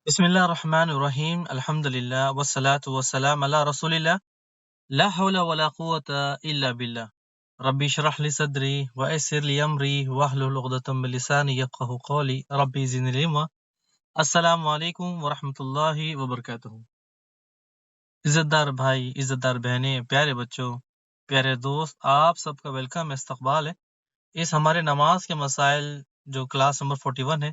بسم الله الرحمن الرحيم الحمد لله والصلاة والسلام على رسول الله لا حول ولا قوة إلا بالله ربي اشرح لي صدري ويسر لي أمري واحلل عقدة من لساني يفقهوا قولي ربي زدني علما السلام علیکم ورحمۃ اللہ وبرکاتہ۔ عزت دار بھائی، عزت دار بہنیں، پیارے بچوں، پیارے دوست، آپ سب کا ویلکم، استقبال ہے اس ہمارے نماز کے مسائل جو کلاس نمبر 41 ہے۔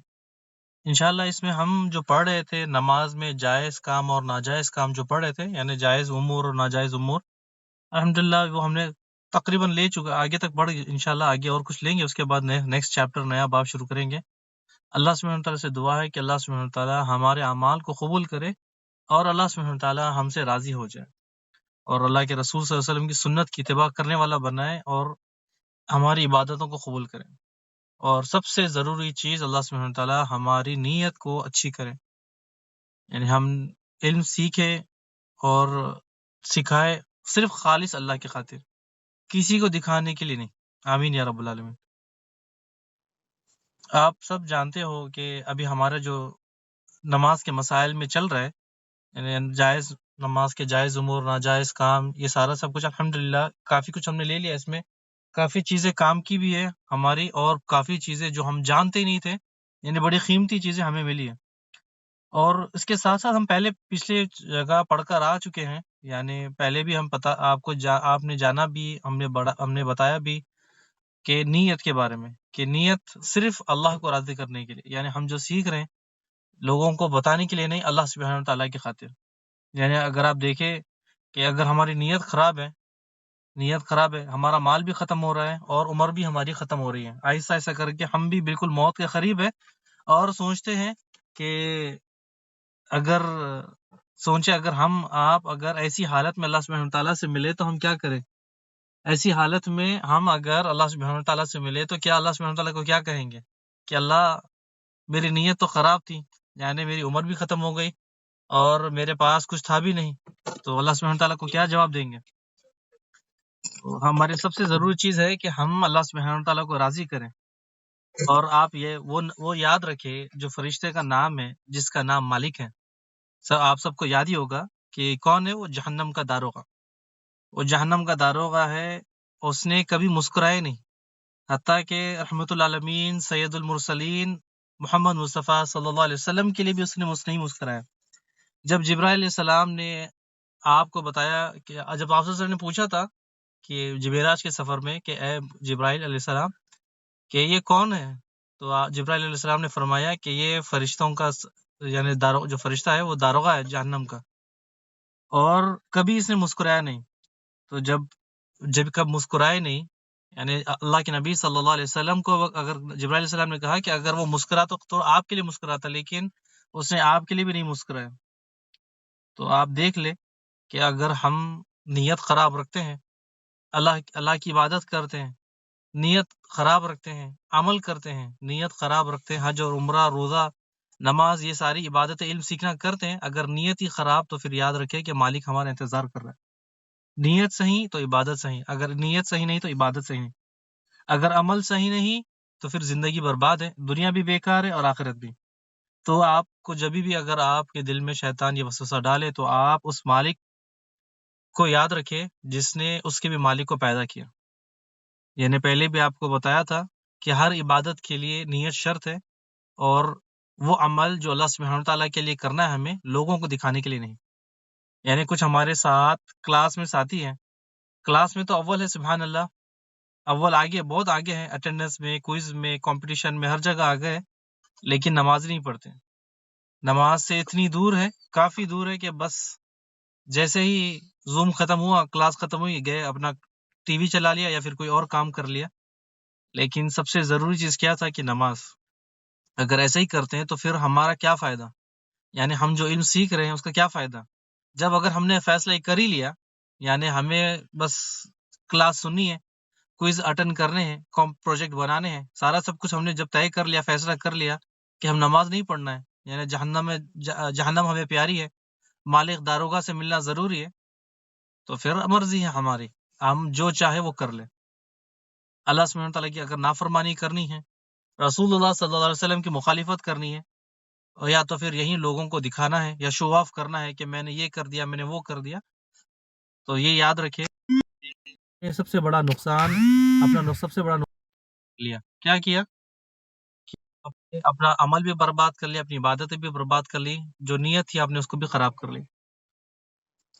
انشاءاللہ اس میں ہم جو پڑھ رہے تھے نماز میں جائز کام اور ناجائز کام جو پڑھ رہے تھے، یعنی جائز امور اور ناجائز امور، الحمدللہ وہ ہم نے تقریباً لے چکا، آگے تک پڑھ گئے، انشاءاللہ آگے اور کچھ لیں گے، اس کے بعد نیکسٹ چیپٹر نیا باب شروع کریں گے۔ اللہ سبحانہ وتعالیٰ سے دعا ہے کہ اللہ سبحانہ وتعالیٰ ہمارے اعمال کو قبول کرے اور اللہ سبحانہ وتعالیٰ ہم سے راضی ہو جائے اور اللہ کے رسول صلی اللہ علیہ وسلم کی سنت کی اتباع کرنے والا بنائے اور ہماری عبادتوں کو قبول کرے، اور سب سے ضروری چیز اللہ سبحانہ وتعالیٰ ہماری نیت کو اچھی کرے، یعنی ہم علم سیکھے اور سکھائے صرف خالص اللہ کی خاطر، کسی کو دکھانے کے لیے نہیں۔ آمین یا رب العالمین۔ آپ سب جانتے ہو کہ ابھی ہمارا جو نماز کے مسائل میں چل رہا ہے، یعنی جائز نماز کے جائز امور، ناجائز کام، یہ سارا سب کچھ الحمدللہ کافی کچھ ہم نے لے لیا، اس میں کافی چیزیں کام کی بھی ہے ہماری، اور کافی چیزیں جو ہم جانتے ہی نہیں تھے، یعنی بڑی قیمتی چیزیں ہمیں ملی ہیں۔ اور اس کے ساتھ ساتھ ہم پچھلے جگہ پڑھ کر آ چکے ہیں، یعنی پہلے بھی ہم آپ نے جانا بھی، ہم نے بتایا بھی کہ نیت کے بارے میں، کہ نیت صرف اللہ کو راضی کرنے کے لیے، یعنی ہم جو سیکھ رہے ہیں لوگوں کو بتانے کے لیے نہیں، اللہ سبحانہ تعالیٰ کی خاطر۔ یعنی اگر آپ دیکھیں کہ اگر ہماری نیت خراب ہے، ہمارا مال بھی ختم ہو رہا ہے اور عمر بھی ہماری ختم ہو رہی ہے، آہستہ آہستہ کر کے ہم بھی بالکل موت کے قریب ہے، اور سوچتے ہیں کہ اگر اگر ایسی حالت میں اللہ سبحانہ تعالیٰ سے ملے تو ہم کیا کریں؟ ایسی حالت میں ہم اگر اللہ سبحانہ تعالیٰ سے ملے تو کیا اللہ سبحانہ تعالیٰ کو کیا کہیں گے کہ اللہ میری نیت تو خراب تھی، یعنی میری عمر بھی ختم ہو گئی اور میرے پاس کچھ تھا بھی نہیں، تو اللہ سبحانہ تعالیٰ کو کیا جواب دیں گے؟ تو ہماری سب سے ضروری چیز ہے کہ ہم اللہ سبحانہ تعالیٰ کو راضی کریں۔ اور آپ وہ یاد رکھیں، جو فرشتے کا نام ہے، جس کا نام مالک ہے، آپ سب کو یاد ہی ہوگا کہ کون ہے وہ؟ جہنم کا داروغہ۔ وہ جہنم کا داروغہ ہے، اس نے کبھی مسکرائے نہیں، حتیٰ کہ رحمت العالمین سید المرسلین محمد مصطفیٰ صلی اللہ علیہ وسلم کے لیے بھی اس نے نہیں مسکرایا۔ جب جبرائیل علیہ السلام نے آپ کو بتایا کہ جب آپ صلی اللہ علیہ وسلم نے پوچھا تھا کہ معراج کے سفر میں کہ اے جبرائیل علیہ السلام کہ یہ کون ہے، تو جبرائیل علیہ السلام نے فرمایا کہ یہ فرشتوں کا یعنی جو فرشتہ ہے وہ داروغہ ہے جہنم کا، اور کبھی اس نے مسکرایا نہیں۔ تو جب مسکرائے نہیں، یعنی اللہ کے نبی صلی اللہ علیہ وسلم کو اگر جبرائیل علیہ السلام نے کہا کہ اگر وہ مسکراتا تو آپ کے لیے مسکراتا، لیکن اس نے آپ کے لیے بھی نہیں مسکرایا۔ تو آپ دیکھ لیں کہ اگر ہم نیت خراب رکھتے ہیں، اللہ کی عبادت کرتے ہیں، نیت خراب رکھتے ہیں، عمل کرتے ہیں، نیت خراب رکھتے ہیں، حج اور عمرہ، روزہ، نماز، یہ ساری عبادتیں، علم سیکھنا کرتے ہیں، اگر نیت ہی خراب تو پھر یاد رکھے کہ مالک ہمارا انتظار کر رہا ہے۔ نیت صحیح تو عبادت صحیح، اگر نیت صحیح نہیں تو عبادت صحیح نہیں، اگر عمل صحیح نہیں تو پھر زندگی برباد ہے، دنیا بھی بیکار ہے اور آخرت بھی۔ تو آپ کو جبھی بھی اگر آپ کے دل میں شیطان یہ وسوسہ ڈالے تو آپ اس مالک کو یاد رکھے جس نے اس کے بھی مالک کو پیدا کیا۔ یعنی پہلے بھی آپ کو بتایا تھا کہ ہر عبادت کے لیے نیت شرط ہے، اور وہ عمل جو اللہ سبحانہ تعالیٰ کے لیے کرنا ہے ہمیں، لوگوں کو دکھانے کے لیے نہیں۔ یعنی کچھ ہمارے ساتھ کلاس میں ساتھی ہیں، کلاس میں تو اول ہے، سبحان اللہ، اول آگے، بہت آگے ہیں، اٹینڈنس میں، کوئز میں، کمپٹیشن میں، ہر جگہ آگے ہے، لیکن نماز نہیں پڑھتے۔ نماز سے اتنی دور ہے، کافی دور ہے کہ بس جیسے ہی زوم ختم ہوا، کلاس ختم ہوئی، گئے اپنا ٹی وی چلا لیا یا پھر کوئی اور کام کر لیا۔ لیکن سب سے ضروری چیز کیا تھا کہ نماز۔ اگر ایسا ہی کرتے ہیں تو پھر ہمارا کیا فائدہ؟ یعنی ہم جو علم سیکھ رہے ہیں اس کا کیا فائدہ؟ جب اگر ہم نے فیصلہ کر ہی لیا، یعنی ہمیں بس کلاس سننی ہے، کوئز اٹینڈ کرنے ہیں، پروجیکٹ بنانے ہیں، سارا سب کچھ ہم نے جب طے کر لیا، فیصلہ کر لیا کہ ہم نماز نہیں پڑھنا ہے، یعنی جہنم ہمیں پیاری ہے، مالک داروغہ سے ملنا ضروری ہے، تو پھر مرضی ہے ہماری، ہم جو چاہے وہ کر لیں۔ اللہ سبحانہ تعالیٰ کی اگر نافرمانی کرنی ہے، رسول اللہ صلی اللہ علیہ وسلم کی مخالفت کرنی ہے، اور یا تو پھر یہی لوگوں کو دکھانا ہے یا شو آف کرنا ہے کہ میں نے یہ کر دیا، میں نے وہ کر دیا. تو یہ یاد رکھے، یہ سب سے بڑا نقصان اپنا سب سے بڑا نقصان لیا. کیا کیا؟ اپنا عمل بھی برباد کر لیا، اپنی عبادتیں بھی برباد کر لی، جو نیت تھی آپ نے اس کو بھی خراب کر لی.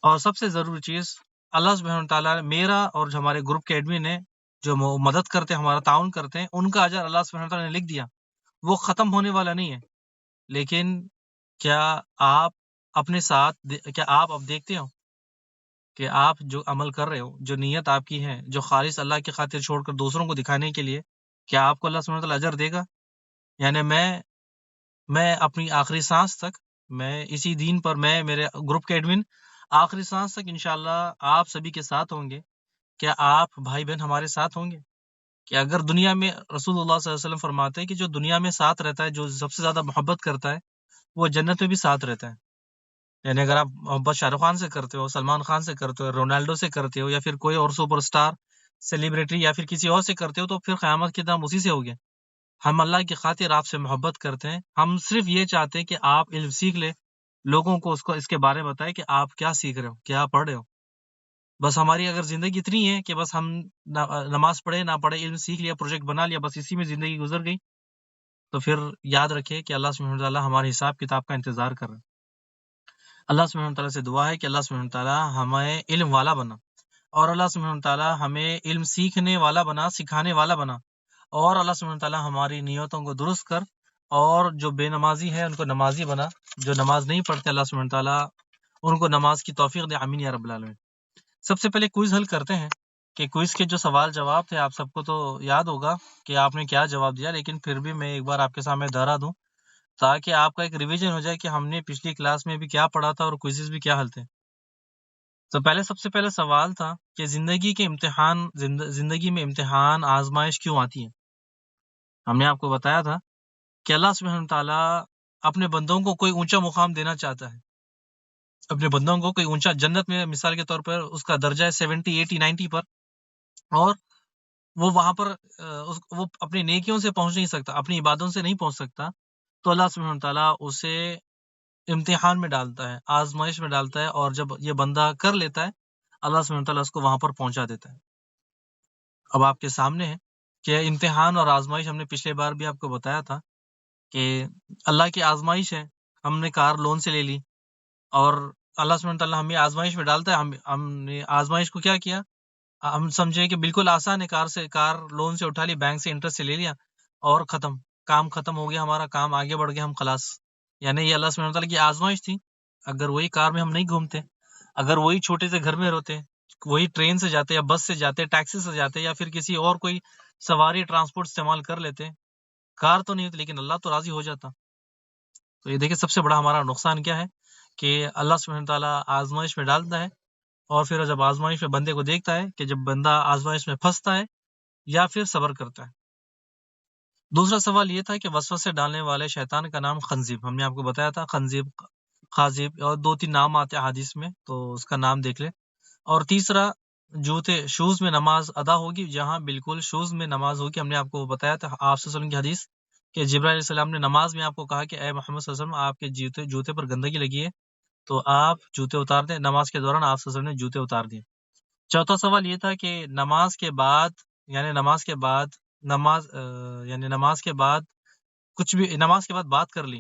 اور سب سے ضروری چیز، اللہ سبحانہ تعالیٰ نے میرا اور جو ہمارے گروپ کے ایڈمن ہیں جو مدد کرتے ہیں، ہمارا تعاون کرتے ہیں، ان کا اجر اللہ سبحانہ تعالیٰ نے لکھ دیا. وہ ختم ہونے والا نہیں ہے. لیکن کیا آپ اپنے ساتھ کیا آپ اب دیکھتے ہو کہ آپ جو عمل کر رہے ہو، جو نیت آپ کی ہے، جو خالص اللہ کی خاطر چھوڑ کر دوسروں کو دکھانے کے لیے، کیا آپ کو اللہ سبحانہ تعالیٰ اجر دے گا؟ یعنی میں اپنی آخری سانس تک، میں اسی دین پر، میں میرے گروپ کے ایڈمن آخری سانس تک انشاءاللہ آپ سبھی کے ساتھ ہوں گے. کیا آپ بھائی بہن ہمارے ساتھ ہوں گے؟ کہ اگر دنیا میں رسول اللہ صلی اللہ علیہ وسلم فرماتے ہیں کہ جو دنیا میں ساتھ رہتا ہے، جو سب سے زیادہ محبت کرتا ہے، وہ جنت میں بھی ساتھ رہتا ہے. یعنی اگر آپ محبت شاہ رخ خان سے کرتے ہو، سلمان خان سے کرتے ہو، رونالڈو سے کرتے ہو، یا پھر کوئی اور سپر اسٹار سیلیبریٹی یا پھر کسی اور سے کرتے ہو، تو پھر قیامت کے دم اسی سے ہوگے. ہم اللہ کی خاطر آپ سے محبت کرتے ہیں. ہم صرف یہ چاہتے ہیں کہ آپ علم سیکھ لیں، لوگوں کو اس کے بارے میں بتائیں کہ آپ کیا سیکھ رہے ہو، کیا پڑھ رہے ہو. بس ہماری اگر زندگی اتنی ہے کہ بس ہم نماز پڑھے نہ پڑھے، علم سیکھ لیا، پروجیکٹ بنا لیا، بس اسی میں زندگی گزر گئی، تو پھر یاد رکھے کہ اللہ سبحانہ تعالیٰ ہمارے حساب کتاب کا انتظار کر رہا ہے. اللہ سبحانہ تعالیٰ سے دعا ہے کہ اللہ سبحانہ تعالیٰ ہمیں علم والا بنا، اور اللہ سبحانہ تعالیٰ ہمیں علم سیکھنے والا بنا، سکھانے والا بنا. اور اللہ سبحانہ تعالیٰ ہماری نیتوں کو درست کر، اور جو بے نمازی ہے ان کو نمازی بنا، جو نماز نہیں پڑھتے اللہ سبحانہ تعالیٰ ان کو نماز کی توفیق دے. آمین یا رب العالمین. سب سے پہلے کوئز حل کرتے ہیں کہ کوئز کے جو سوال جواب تھے آپ سب کو تو یاد ہوگا کہ آپ نے کیا جواب دیا، لیکن پھر بھی میں ایک بار آپ کے سامنے دہرا دوں تاکہ آپ کا ایک ریویژن ہو جائے کہ ہم نے پچھلی کلاس میں بھی کیا پڑھا تھا اور کوئزز بھی کیا حل تھے. تو سب سے پہلے سوال تھا کہ زندگی میں امتحان، آزمائش کیوں آتی ہے؟ ہم نے آپ کو بتایا تھا کہ اللہ سبحانہ تعالیٰ اپنے بندوں کو کوئی اونچا مقام دینا چاہتا ہے، اپنے بندوں کو کوئی اونچا، جنت میں مثال کے طور پر اس کا درجہ ہے 70 80 90 پر، اور وہ وہاں پر وہ اپنی نیکیوں سے پہنچ نہیں سکتا، اپنی عبادتوں سے نہیں پہنچ سکتا. تو اللہ سبحانہ تعالیٰ اسے امتحان میں ڈالتا ہے، آزمائش میں ڈالتا ہے، اور جب یہ بندہ کر لیتا ہے اللہ سبحانہ تعالیٰ اس کو وہاں پر پہنچا دیتا ہے. اب آپ کے سامنے ہے کہ امتحان اور آزمائش، ہم نے پچھلے بار بھی آپ کو بتایا تھا کہ اللہ کی آزمائش ہے. ہم نے کار لون سے لے لی، اور اللہ سبحانہ تعالیٰ ہمیں آزمائش میں ڈالتا ہے. ہم نے آزمائش کو کیا کیا، ہم سمجھے کہ بالکل آسان ہے، کار لون سے اٹھا لی، بینک سے انٹرسٹ سے لے لیا، اور کام ختم ہو گیا، ہمارا کام آگے بڑھ گیا، ہم خلاص. یعنی یہ اللہ سبحانہ تعالیٰ کی آزمائش تھی. اگر وہی کار میں ہم نہیں گھومتے، اگر وہی چھوٹے سے گھر میں رہتے، وہی ٹرین سے جاتے یا بس سے جاتے، ٹیکسی سے جاتے، یا پھر کسی اور کوئی سواری ٹرانسپورٹ استعمال کر لیتے، کار تو نہیں ہوتی، لیکن اللہ تو راضی ہو جاتا. تو یہ دیکھیں سب سے بڑا ہمارا نقصان کیا ہے کہ اللہ سبحانہ تعالیٰ آزمائش میں ڈالتا ہے، اور پھر جب آزمائش میں بندے کو دیکھتا ہے کہ جب بندہ آزمائش میں پھنستا ہے یا پھر صبر کرتا ہے. دوسرا سوال یہ تھا کہ وسوسے ڈالنے والے شیطان کا نام خنزیب. ہم نے آپ کو بتایا تھا خنزیب، خازیب، اور 2-3 نام آتے ہیں حدیث میں، تو اس کا نام دیکھ لیں. اور تیسرا، شوز میں نماز ادا ہوگی. جہاں بالکل شوز میں نماز ہوگی. ہم نے آپ کو بتایا تھا آپ صلی اللہ علیہ وسلم کی حدیث کہ جبرائیل علیہ السلام نے نماز میں آپ کو کہا کہ اے محمد صلی اللہ علیہ وسلم، آپ کے جوتے پر گندگی لگی ہے تو آپ جوتے اتار دیں. نماز کے دوران آپ صلی اللہ علیہ وسلم نے جوتے اتار دیے. چوتھا سوال یہ تھا کہ نماز کے بعد کچھ بھی، نماز کے بعد بات کر لی،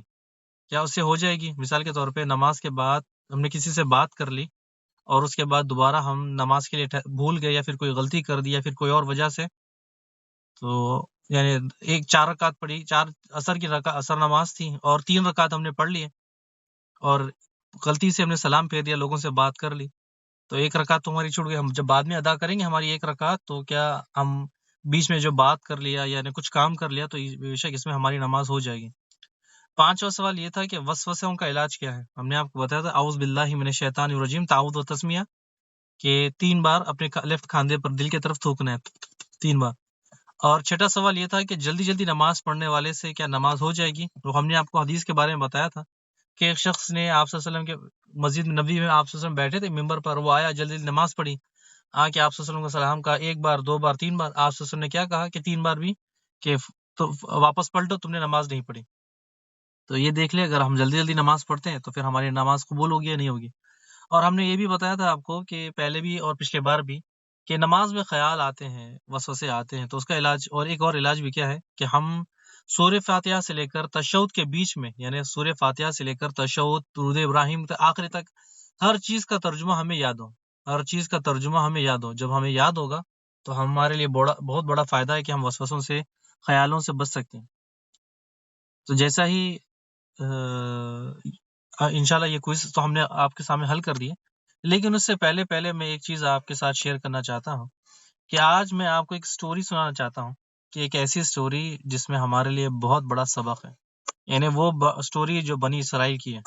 کیا اس سے ہو جائے گی؟ مثال کے طور پہ نماز کے بعد ہم نے کسی سے بات کر لی، اور اس کے بعد دوبارہ ہم نماز کے لیے بھول گئے، یا پھر کوئی غلطی کر دی، یا پھر کوئی اور وجہ سے، تو یعنی 4 رکعت پڑھی، 4 اثر نماز تھی، اور 3 رکعت ہم نے پڑھ لی، اور غلطی سے ہم نے سلام پھیر دیا، لوگوں سے بات کر لی، تو 1 رکعت تو ہماری چھوٹ گئی. ہم جب بعد میں ادا کریں گے ہماری 1 رکعت، تو کیا ہم بیچ میں جو بات کر لیا یعنی کچھ کام کر لیا تو بے شک اس میں ہماری نماز ہو جائے گی. 5واں سوال یہ تھا کہ وسوسوں کا علاج کیا ہے. ہم نے آپ کو بتایا تھا اعوذ باللہ من الشیطان الرجیم، تعوذ و تسمیہ، کہ 3 بار اپنے لیفٹ کھاندے پر دل کی طرف تھوکنا ہے 3 بار. اور 6واں سوال یہ تھا کہ جلدی نماز پڑھنے والے سے کیا نماز ہو جائے گی. تو ہم نے آپ کو حدیث کے بارے میں بتایا تھا کہ ایک شخص نے آپ صلی اللہ علیہ وسلم کے مسجد نبوی میں آپ صلی اللہ علیہ وسلم بیٹھے تھے ممبر پر، وہ آیا جلدی نماز پڑھی، کہ آپ صلی اللہ علیہ وسلم کو سلام کہا 1 بار 2 بار 3 بار. آپ صلی اللہ علیہ وسلم نے کیا کہا کہ 3 بار بھی، کہ تو واپس پلٹو، تم نے نماز نہیں پڑھی. تو یہ دیکھ لیں، اگر ہم جلدی جلدی نماز پڑھتے ہیں تو پھر ہماری نماز قبول ہوگی یا نہیں ہوگی۔ اور ہم نے یہ بھی بتایا تھا آپ کو کہ پہلے بھی اور پچھلے بار بھی کہ نماز میں خیال آتے ہیں، وسوسے آتے ہیں، تو اس کا علاج، اور ایک اور علاج بھی کیا ہے کہ ہم سورہ فاتحہ سے لے کر تشہد کے بیچ میں، یعنی سورہ فاتحہ سے لے کر تشہد، درود ابراہیم آخری تک ہر چیز کا ترجمہ ہمیں یاد ہو، ہر چیز کا ترجمہ ہمیں یاد ہو۔ جب ہمیں یاد ہوگا تو ہمارے لیے بہت بڑا فائدہ ہے کہ ہم وسوسوں سے، خیالوں سے بچ سکتے ہیں۔ تو جیسا ہی انشاءاللہ یہ کوئز تو ہم نے آپ کے سامنے حل کر دی ہے، لیکن اس سے پہلے میں ایک چیز آپ کے ساتھ شیئر کرنا چاہتا ہوں کہ آج میں آپ کو ایک سٹوری سنانا چاہتا ہوں، کہ ایک ایسی سٹوری جس میں ہمارے لیے بہت بڑا سبق ہے، یعنی وہ سٹوری جو بنی اسرائیل کی ہے۔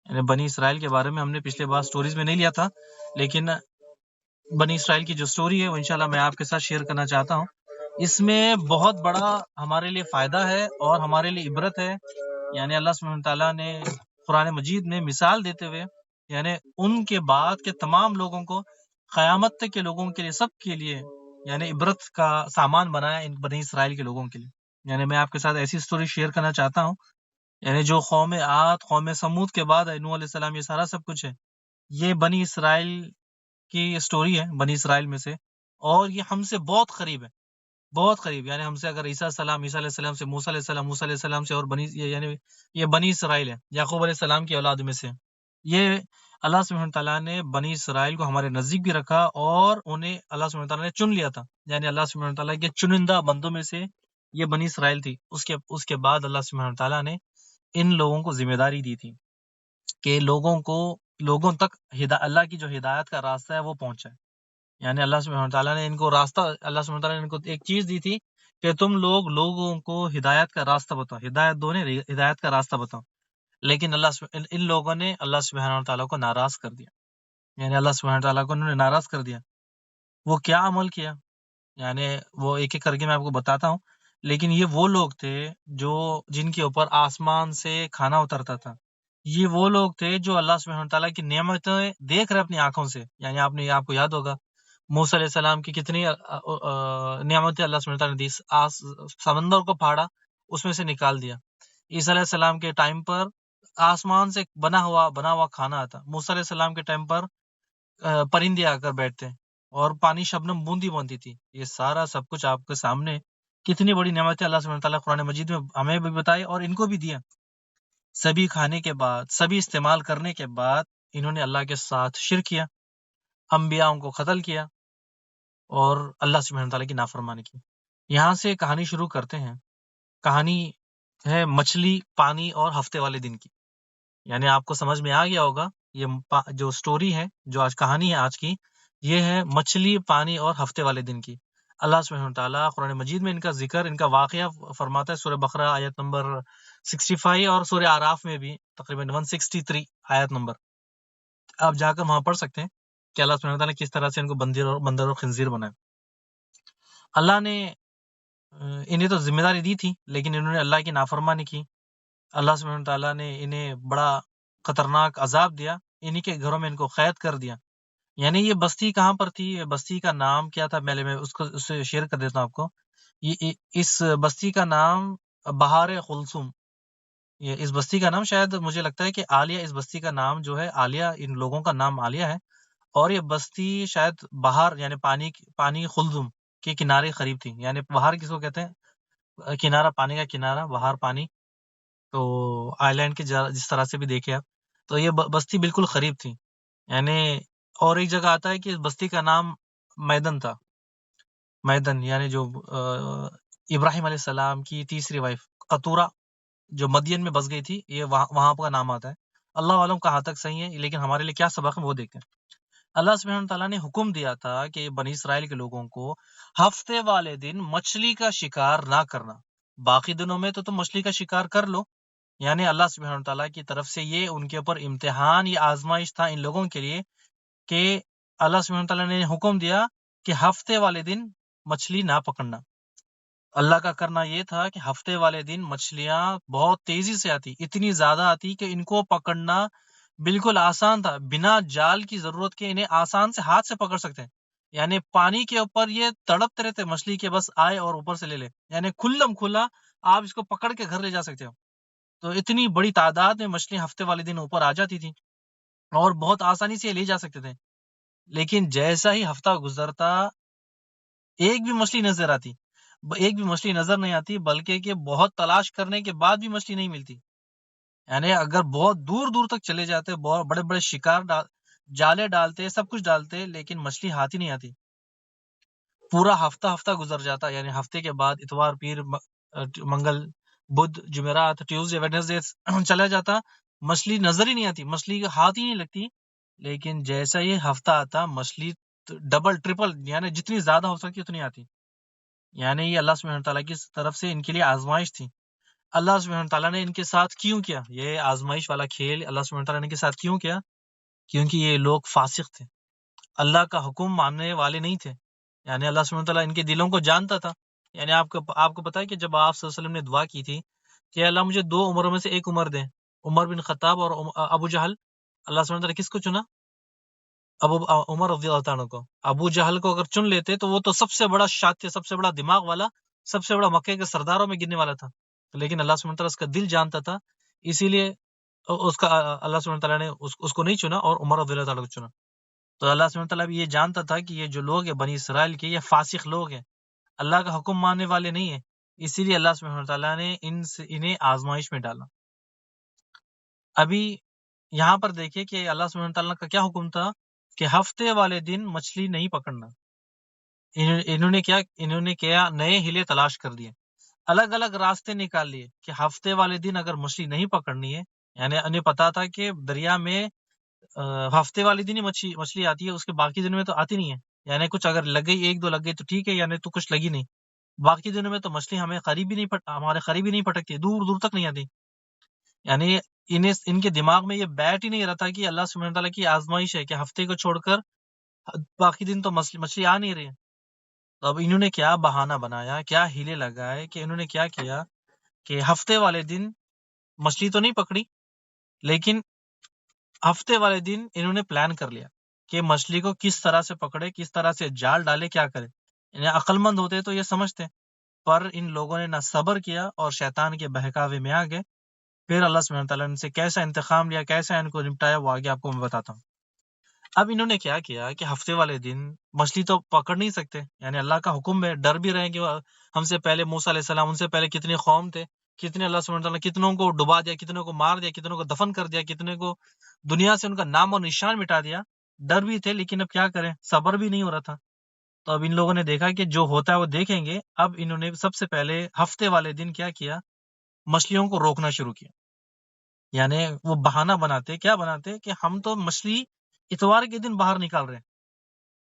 یعنی بنی اسرائیل کے بارے میں ہم نے پچھلے بار سٹوریز میں نہیں لیا تھا، لیکن بنی اسرائیل کی جو سٹوری ہے وہ انشاءاللہ میں آپ کے ساتھ شیئر کرنا چاہتا ہوں۔ اس میں بہت بڑا ہمارے لیے فائدہ ہے اور ہمارے لیے عبرت ہے۔ یعنی اللہ سبحانہ تعالیٰ نے قرآن مجید میں مثال دیتے ہوئے، یعنی ان کے بعد کے تمام لوگوں کو، قیامت تک کے لوگوں کے لیے، سب کے لیے یعنی عبرت کا سامان بنایا ان بنی اسرائیل کے لوگوں کے لیے۔ یعنی میں آپ کے ساتھ ایسی سٹوری شیئر کرنا چاہتا ہوں، یعنی جو قوم عاد، قوم سمود کے بعد نوح علیہ السلام، یہ سارا سب کچھ ہے، یہ بنی اسرائیل کی سٹوری ہے، بنی اسرائیل میں سے، اور یہ ہم سے بہت قریب ہے، بہت قریب۔ یعنی ہم سے اگر عیسیٰ علیہ السلام سے، موسیٰ علیہ السلام، موسیٰ علیہ السلام سے، اور یعنی یہ بنی اسرائیل ہے، یعقوب علیہ السلام کی اولاد میں سے۔ یہ اللہ سبحانہ تعالیٰ نے بنی اسرائیل کو ہمارے نزدیک بھی رکھا، اور انہیں اللہ سبحانہ تعالیٰ نے چن لیا تھا، یعنی اللہ سبحانہ تعالیٰ کے چنندہ بندوں میں سے یہ بنی اسرائیل تھی۔ اس کے بعد اللہ سبحانہ تعالیٰ نے ان لوگوں کو ذمہ داری دی تھی کہ لوگوں تک اللہ کی جو ہدایت کا راستہ ہے وہ پہنچائے۔ یعنی اللہ سبحانہ تعالیٰ نے ان کو اللہ سبحانہ تعالیٰ نے ان کو ایک چیز دی تھی کہ تم لوگوں کو ہدایت کا راستہ بتاؤ، ہدایت کا راستہ بتاؤ۔ لیکن ان لوگوں نے اللہ سبحانہ تعالیٰ کو ناراض کر دیا، یعنی اللہ سبحانہ تعالیٰ کو انہوں نے ناراض کر دیا۔ وہ کیا عمل کیا، یعنی وہ ایک ایک کر کے میں آپ کو بتاتا ہوں، لیکن یہ وہ لوگ تھے جن کے اوپر آسمان سے کھانا اترتا تھا۔ یہ وہ لوگ تھے جو اللہ سبحانہ تعالیٰ کی نعمتیں دیکھ رہے اپنی آنکھوں سے۔ یعنی آپ کو یاد ہوگا موسیٰ علیہ السلام کی کتنی نعمتیں اللہ سبحانہ تعالیٰ نے دی، سمندر کو پھاڑا، اس میں سے نکال دیا۔ عیسیٰ علیہ السلام کے ٹائم پر آسمان سے بنا ہوا کھانا آتا، موسیٰ علیہ السلام کے ٹائم پر پرندے آ کر بیٹھتے، اور پانی شبنم بوندی بنتی تھی۔ یہ سارا سب کچھ آپ کے سامنے، کتنی بڑی نعمت ہے اللہ سبحانہ تعالیٰ قرآن مجید میں ہمیں بھی بتائی اور ان کو بھی دیا۔ سبھی کھانے کے بعد، سبھی استعمال کرنے کے بعد، انہوں نے اللہ کے ساتھ شرک کیا، انبیاء کو قتل کیا، اور اللہ سبحانہ تعالیٰ کی نافرمانی کی۔ یہاں سے کہانی شروع کرتے ہیں۔ کہانی ہے مچھلی، پانی اور ہفتے والے دن کی۔ یعنی آپ کو سمجھ میں آ گیا ہوگا، یہ جو سٹوری ہے، جو آج کہانی ہے آج کی، یہ ہے مچھلی، پانی اور ہفتے والے دن کی۔ اللہ سبحانہ تعالیٰ قرآن مجید میں ان کا ذکر، ان کا واقعہ فرماتا ہے سورہ بقرہ آیت نمبر 65، اور سورہ اعراف میں بھی تقریباً 163 آیت نمبر، آپ جا کر وہاں پڑھ سکتے ہیں کہ اللہ سبحانہ تعالیٰ نے کس طرح سے ان کو بندر اور خنزیر بنایا۔ اللہ نے انہیں تو ذمہ داری دی تھی، لیکن انہوں نے اللہ کی نافرمانی کی۔ اللہ سبحانہ تعالیٰ نے انہیں بڑا خطرناک عذاب دیا، انہی کے گھروں میں ان کو قید کر دیا۔ یعنی یہ بستی کہاں پر تھی، یہ بستی کا نام کیا تھا، میں اس سے شیئر کر دیتا ہوں آپ کو۔ اس بستی کا نام بہار خلصوم، اس بستی کا نام شاید مجھے لگتا ہے کہ عالیہ، اس بستی کا نام جو ہے عالیہ، ان لوگوں کا نام عالیہ ہے، اور یہ بستی شاید بہار یعنی پانی خلزم کے کنارے قریب تھی۔ یعنی بہار کس کو کہتے ہیں، کنارہ، پانی کا کنارہ، بہار پانی، تو آئی لینڈ کے جس طرح سے بھی دیکھے آپ، تو یہ بستی بالکل قریب تھی۔ یعنی اور ایک جگہ آتا ہے کہ اس بستی کا نام میدن تھا، میدن، یعنی جو ابراہیم علیہ السلام کی تیسری وائف قطورہ جو مدین میں بس گئی تھی، یہ وہاں کا نام آتا ہے۔ اللہ عالم کہاں تک صحیح ہے، لیکن ہمارے لیے کیا سبق ہے وہ دیکھتے ہیں۔ اللہ سبحانہ تعالیٰ نے حکم دیا تھا کہ بنی اسرائیل کے لوگوں کو ہفتے والے دن مچھلی کا شکار نہ کرنا، باقی دنوں میں تو تم مچھلی کا شکار کر لو۔ یعنی اللہ سبحانہ تعالیٰ کی طرف سے یہ ان کے اوپر امتحان یا آزمائش تھا ان لوگوں کے لیے، کہ اللہ سبحانہ تعالیٰ نے حکم دیا کہ ہفتے والے دن مچھلی نہ پکڑنا۔ اللہ کا کرنا یہ تھا کہ ہفتے والے دن مچھلیاں بہت تیزی سے آتی، اتنی زیادہ آتی کہ ان کو پکڑنا بالکل آسان تھا، بنا جال کی ضرورت کے انہیں آسان سے ہاتھ سے پکڑ سکتے ہیں۔ یعنی پانی کے اوپر یہ تڑپتے رہتے مچھلی کے، بس آئے اور اوپر سے لے لے، یعنی کھلم کھلا آپ اس کو پکڑ کے گھر لے جا سکتے ہو۔ تو اتنی بڑی تعداد میں مچھلی ہفتے والے دن اوپر آ جاتی تھی اور بہت آسانی سے لے جا سکتے تھے، لیکن جیسا ہی ہفتہ گزرتا ایک بھی مچھلی نظر آتی، ایک بھی مچھلی نظر نہیں آتی، بلکہ کہ بہت تلاش کرنے کے بعد بھی مچھلی نہیں ملتی۔ یعنی اگر بہت دور دور تک چلے جاتے، بہت بڑے بڑے شکار جالے ڈالتے، سب کچھ ڈالتے، لیکن مچھلی ہاتھ ہی نہیں آتی۔ پورا ہفتہ گزر جاتا، یعنی ہفتے کے بعد اتوار، پیر، منگل، بدھ، جمعرات، ٹیوزڈے، ویڈنسڈے چلا جاتا، مچھلی نظر ہی نہیں آتی، مچھلی ہاتھ ہی نہیں لگتی۔ لیکن جیسا یہ ہفتہ آتا، مچھلی ڈبل ٹرپل، یعنی جتنی زیادہ ہو سکتی اتنی آتی۔ یعنی یہ اللہ سبحانہ تعالیٰ کی طرف سے ان کے لیے آزمائش تھی۔ اللہ سبحانہ تعالیٰ نے ان کے ساتھ کیوں کیا یہ آزمائش والا کھیل؟ اللہ سبحانہ تعالیٰ نے ان کے ساتھ کیوں کیا؟ کیونکہ یہ لوگ فاسق تھے، اللہ کا حکم ماننے والے نہیں تھے۔ یعنی اللہ سبحانہ تعالیٰ ان کے دلوں کو جانتا تھا۔ یعنی آپ کو پتا ہے کہ جب آپ صلی اللہ علیہ وسلم نے دعا کی تھی کہ اللہ مجھے 2 عمروں میں سے ایک عمر دے، عمر بن خطاب اور ابو جہل، اللہ سبحانہ تعالیٰ کس کو چنا؟ عمر رضی اللہ عنہ کو۔ ابو جہل کو اگر چن لیتے تو وہ تو سب سے بڑا شاطر، سب سے بڑا دماغ والا، سب سے بڑا مکے کے سرداروں میں گرنے والا تھا، لیکن اللہ سبحانہ تعالیٰ اس کا دل جانتا تھا، اسی لیے اس کا اللہ سبحانہ تعالیٰ نے اس کو نہیں چنا اور عمر رضی اللہ تعالیٰ کو چنا۔ تو اللہ سبحانہ تعالیٰ بھی یہ جانتا تھا کہ یہ جو لوگ ہیں بنی اسرائیل کے، یہ فاسق لوگ ہیں، اللہ کا حکم ماننے والے نہیں ہیں، اسی لیے اللہ سبحانہ تعالیٰ نے انہیں آزمائش میں ڈالا۔ ابھی یہاں پر دیکھیں کہ اللہ سبحانہ تعالیٰ کا کیا حکم تھا کہ ہفتے والے دن مچھلی نہیں پکڑنا۔ انہوں نے کیا نئے ہیلے تلاش کر دیے، الگ الگ راستے نکال لیے کہ ہفتے والے دن اگر مچھلی نہیں پکڑنی ہے، یعنی انہیں پتا تھا کہ دریا میں ہفتے والے دن ہی مچھلی آتی ہے، اس کے باقی دنوں میں تو آتی نہیں ہے۔ یعنی کچھ اگر لگ گئی، 1-2 لگ گئی تو ٹھیک ہے، یعنی تو کچھ لگی نہیں، باقی دنوں میں تو مچھلی ہمارے قریب ہی نہیں پٹکتی، دور دور تک نہیں آتی۔ یعنی ان کے دماغ میں یہ بیٹھ ہی نہیں رہتا کہ اللہ سبحانہ تعالیٰ کی آزمائش ہے کہ ہفتے کو چھوڑ کر باقی دن تو مچھلی آ نہیں رہی ہے۔ تو اب انہوں نے کیا بہانہ بنایا، کیا ہیلے لگائے کہ انہوں نے کیا کیا کہ ہفتے والے دن مچھلی تو نہیں پکڑی، لیکن ہفتے والے دن انہوں نے پلان کر لیا کہ مچھلی کو کس طرح سے پکڑے، کس طرح سے جال ڈالے، کیا کرے۔ یعنی عقل مند ہوتے تو یہ سمجھتے، پر ان لوگوں نے نہ صبر کیا اور شیطان کے بہکاوے میں آ گئے۔ پھر اللہ سبحانہ تعالیٰ نے ان سے کیسا انتقام لیا، کیسا ان کو نپٹایا، وہ آگے آپ کو میں بتاتا ہوں۔ اب انہوں نے کیا کیا کہ ہفتے والے دن مچھلی تو پکڑ نہیں سکتے، یعنی اللہ کا حکم ہے، ڈر بھی رہے کہ ہم سے پہلے موسیٰ علیہ السلام، ان سے پہلے کتنے قوم تھے، کتنے اللہ سبحانہ تعالیٰ کتنوں کو ڈبا دیا، کتنوں کو مار دیا، کتنوں کو دفن کر دیا، کتنے کو دنیا سے ان کا نام اور نشان مٹا دیا۔ ڈر بھی تھے، لیکن اب کیا کریں، صبر بھی نہیں ہو رہا تھا۔ تو اب ان لوگوں نے دیکھا کہ جو ہوتا ہے وہ دیکھیں گے۔ اب انہوں نے سب سے پہلے ہفتے والے دن کیا کیا، مچھلیوں کو روکنا شروع کیا۔ یعنی وہ بہانہ بناتے، کیا بناتے کہ ہم تو مچھلی اتوار کے دن باہر نکال رہے ہیں،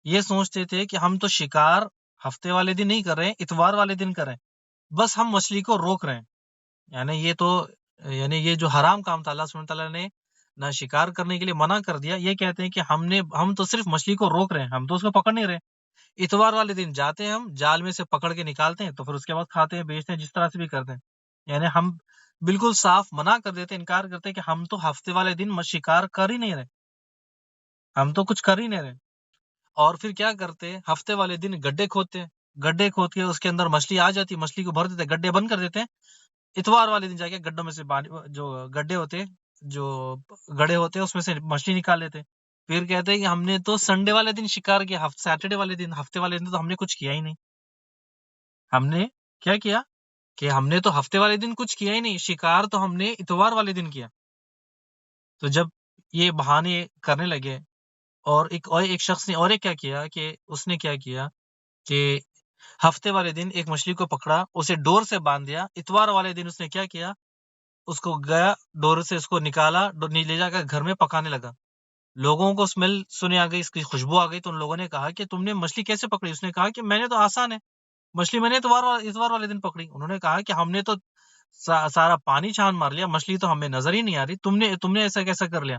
یہ سوچتے تھے کہ ہم تو شکار ہفتے والے دن نہیں کر رہے ہیں، اتوار والے دن کر رہے ہیں، بس ہم مچھلی کو روک رہے ہیں۔ یعنی یہ جو حرام کام تھا، اللہ سبحانہ تعالیٰ نے نہ شکار کرنے کے لیے منع کر دیا، یہ کہتے ہیں کہ ہم تو صرف مچھلی کو روک رہے ہیں، ہم تو اس کو پکڑ نہیں رہے۔ اتوار والے دن جاتے ہیں، ہم جال میں سے پکڑ کے نکالتے ہیں، تو پھر اس کے بعد کھاتے ہیں، بیچتے ہیں، جس طرح سے بھی کرتے ہیں۔ یعنی ہم بالکل صاف منع کر دیتے، انکار کرتے کہ ہم تو ہفتے والے دن شکار کر ہی نہیں رہے، ہم تو کچھ کر ہی نہیں رہے۔ اور پھر کیا کرتے، ہفتے والے دن گڈھے کھودتے، گڈھے کھود کے اس کے اندر مچھلی آ جاتی، مچھلی کو بھر دیتے، گڈھے بند کر دیتے۔ اتوار والے دن جا کے گڈھوں میں سے جو گڈھے ہوتے، جو گڑھے ہوتے، اس میں سے مچھلی نکال لیتے۔ پھر کہتے ہیں کہ ہم نے تو سنڈے والے دن شکار کیا، سیٹرڈے والے دن، ہفتے والے دن تو ہم نے کچھ کیا ہی نہیں۔ ہم نے کیا کیا کہ ہم نے تو ہفتے والے دن کچھ کیا ہی نہیں، شکار تو ہم نے اتوار والے دن کیا۔ تو جب یہ بہانے کرنے لگے، اور ایک شخص نے اور ایک کیا کیا کہ اس نے کیا کیا کہ ہفتے والے دن ایک مچھلی کو پکڑا، اسے ڈور سے باندھ دیا۔ اتوار والے دن اس نے کیا کیا، اس کو گیا ڈور سے اس کو نکالا، لے جا کر گھر میں پکانے لگا۔ لوگوں کو اسمیل سنے آ گئی، اس کی خوشبو آ گئی، تو ان لوگوں نے کہا کہ تم نے مچھلی کیسے پکڑی؟ اس نے کہا کہ میں نے تو آسان ہے، مچھلی میں نے اتوار والے دن پکڑی۔ انہوں نے کہا کہ ہم نے تو سارا پانی چھان مار لیا، مچھلی تو ہمیں نظر ہی نہیں آ رہی، تم نے ایسا کیسا کر لیا؟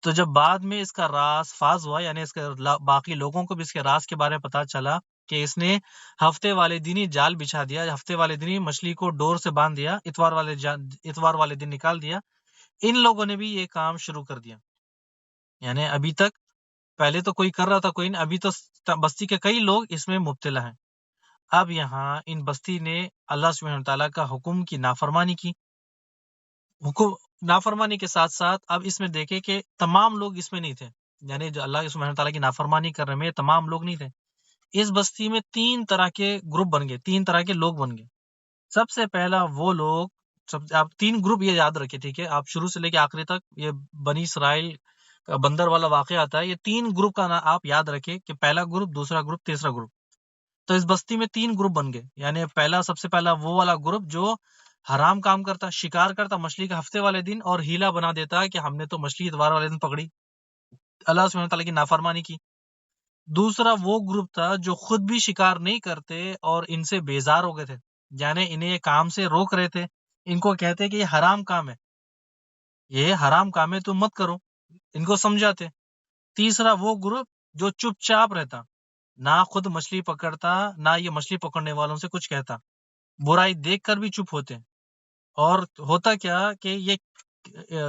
تو جب بعد میں اس کا راز فاز ہوا، یعنی اس کے باقی لوگوں کو بھی اس کے راز کے بارے میں پتا چلا کہ اس نے ہفتے والے دن ہی جال بچھا دیا، ہفتے والے دن ہی مچھلی کو ڈور سے باندھ دیا، اتوار والے دن نکال دیا، ان لوگوں نے بھی یہ کام شروع کر دیا۔ یعنی ابھی تک پہلے تو کوئی کر رہا تھا، کوئی نہیں، ابھی تو بستی کے کئی لوگ اس میں مبتلا ہیں۔ اب یہاں ان بستی نے اللہ سبحانہ تعالیٰ کا حکم کی نافرمانی کی، حکم نافرمانی کے ساتھ ساتھ اب اس میں دیکھیں کہ تمام لوگ اس میں نہیں تھے، یعنی جو اللہ سبحانہ تعالیٰ کی نافرمانی کر رہے میں تمام لوگ نہیں تھے۔ اس بستی میں 3 طرح کے گروپ بن گئے، 3 طرح کے لوگ بن گئے۔ سب سے پہلا وہ لوگ، آپ 3 گروپ یہ یاد رکھیں، ٹھیک ہے؟ آپ شروع سے لے کے آخری تک یہ بنی اسرائیل کا بندر والا واقعہ آتا ہے، یہ 3 گروپ کا آپ یاد رکھیں کہ پہلا گروپ، دوسرا گروپ، تیسرا گروپ۔ تو اس بستی میں 3 گروپ بن گئے، یعنی سب سے پہلا وہ والا گروپ جو حرام کام کرتا، شکار کرتا مچھلی کے ہفتے والے دن، اور ہیلا بنا دیتا کہ ہم نے تو مچھلی اتوار والے دن پکڑی، اللہ سبحانہ تعالیٰ کی نافرمانی کی۔ دوسرا وہ گروپ تھا جو خود بھی شکار نہیں کرتے اور ان سے بیزار ہو گئے تھے، یعنی انہیں یہ کام سے روک رہے تھے، ان کو کہتے کہ یہ حرام کام ہے، یہ حرام کام ہے تم مت کرو، ان کو سمجھاتے۔ تیسرا وہ گروپ جو چپ چاپ رہتا، نہ خود مچھلی پکڑتا، نہ یہ مچھلی پکڑنے والوں سے کچھ کہتا، برائی دیکھ کر بھی چپ ہوتے۔ اور ہوتا کیا کہ یہ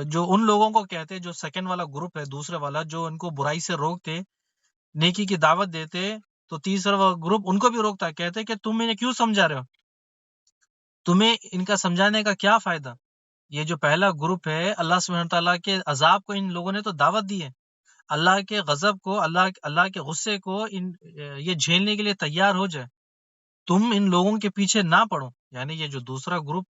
جو ان لوگوں کو کہتے، جو سیکنڈ والا گروپ ہے، دوسرے والا جو ان کو برائی سے روکتے، نیکی کی دعوت دیتے، تو تیسرا گروپ ان کو بھی روکتا، کہتے کہ تم انہیں کیوں سمجھا رہے ہو، تمہیں ان کا سمجھانے کا کیا فائدہ؟ یہ جو پہلا گروپ ہے، اللہ سبحانہ تعالیٰ کے عذاب کو ان لوگوں نے تو دعوت دی ہے، اللہ کے غضب کو، اللہ کے غصے کو یہ جھیلنے کے لیے تیار ہو جائے، تم ان لوگوں کے پیچھے نہ پڑو۔ یعنی یہ جو دوسرا گروپ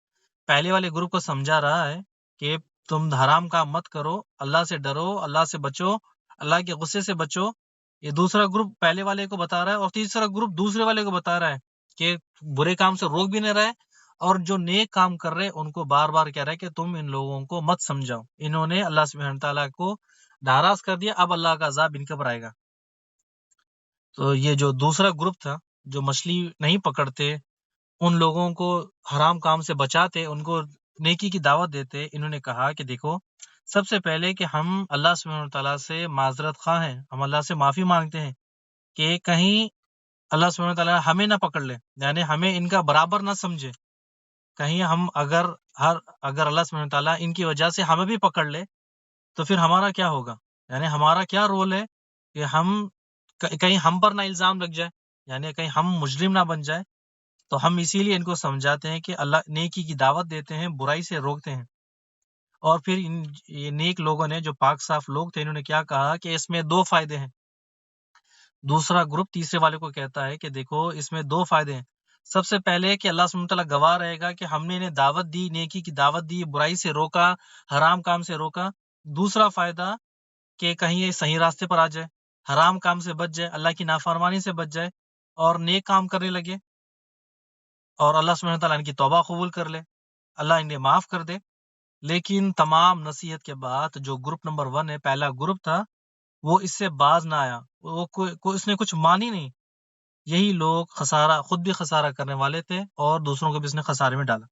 پہلے والے گروپ کو سمجھا رہا ہے کہ تم حرام کام مت کرو، اللہ سے ڈرو، اللہ سے بچو، اللہ کے غصے سے بچو، یہ دوسرا گروپ پہلے والے کو بتا رہا ہے، اور تیسرا گروپ دوسرے والے کو بتا رہا ہے کہ برے کام سے روک بھی نہیں رہا ہے، اور جو نیک کام کر رہے ان کو بار بار کہہ رہا ہے کہ تم ان لوگوں کو مت سمجھاؤ۔ انہوں نے اللہ سبحانہ تعالیٰ کو ناراض کر دیا، اب اللہ کا عذاب ان کے پر آئے گا۔ تو یہ جو دوسرا گروپ تھا جو مچھلی نہیں پکڑتے، ان لوگوں کو حرام کام سے بچاتے، ان کو نیکی کی دعوت دیتے، انہوں نے کہا کہ دیکھو، سب سے پہلے کہ ہم اللہ سبحانہ تعالیٰ سے معذرت خواہ ہیں، ہم اللہ سے معافی مانگتے ہیں کہ کہیں اللہ سبحانہ تعالیٰ ہمیں نہ پکڑ لے، یعنی ہمیں ان کا برابر نہ سمجھے، کہیں ہم اگر اللہ سبحانہ تعالیٰ ان کی وجہ سے ہمیں بھی پکڑ لے تو پھر ہمارا کیا ہوگا، یعنی ہمارا کیا رول ہے کہ کہیں ہم پر نہ الزام لگ جائے، یعنی کہیں ہم مجرم نہ بن جائے۔ تو ہم اسی لیے ان کو سمجھاتے ہیں کہ اللہ نیکی کی دعوت دیتے ہیں، برائی سے روکتے ہیں۔ اور پھر یہ نیک لوگوں نے، جو پاک صاف لوگ تھے، انہوں نے کیا کہا کہ اس میں 2 فائدے ہیں۔ دوسرا گروپ تیسرے والے کو کہتا ہے کہ دیکھو، اس میں 2 فائدے ہیں۔ سب سے پہلے کہ اللہ سبحانہ تعالیٰ گواہ رہے گا کہ ہم نے انہیں دعوت دی، نیکی کی دعوت دی، برائی سے روکا، حرام کام سے روکا۔ دوسرا فائدہ کہ کہیں یہ صحیح راستے پر آ جائے، حرام کام سے بچ جائے، اللہ کی نافرمانی سے بچ جائے، اور نیک کام کرنے لگے، اور اللہ سبحانہ تعالیٰ ان کی توبہ قبول کر لے، اللہ انہیں معاف کر دے۔ لیکن تمام نصیحت کے بعد جو گروپ نمبر 1 ہے، پہلا گروپ تھا، وہ اس سے باز نہ آیا، اس نے کچھ مانی نہیں۔ یہی لوگ خود بھی خسارہ کرنے والے تھے، اور دوسروں کو بھی اس نے خسارے میں ڈالا۔